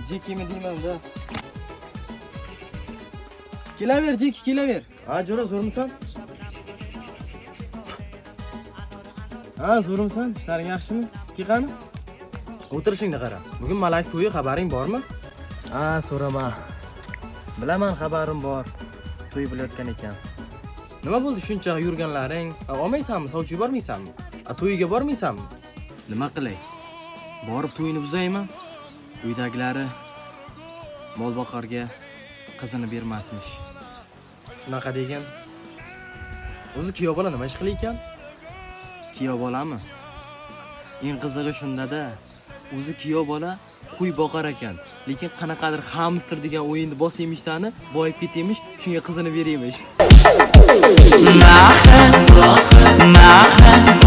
Jekimi deyman-da. Kelaver, Jeki, kelaver. Ha, jo'ra, zo'rmisan? Ha, zo'rmisan? Ishlaring yaxshimi? Qani? O'tirishingni qara. Bugun Malak to'yi xabaring bormi? Ha, so'rama. Bilaman, xabarim bor. To'y bo'layotgan ekan. Nima bo'ldi shuncha yurganlaring? Olmaysanmi? Sovchi yubormaysanmi? To'yiga bormaysanmi? Nima qilay? Borib to'yini buzaymi? Uydagilari molboqarga qizini bermasmish. Shunaqa degan. O'zi kuyov bola nima ish qilar ekan? Kuyov bolami? Eng qizig'i shunda-da, o'zi kuyov bola qo'y boqar ekan, lekin qanaqadir hamster degan o'yinni bos yemishtani boyib ketimish, shunga qizini berimish.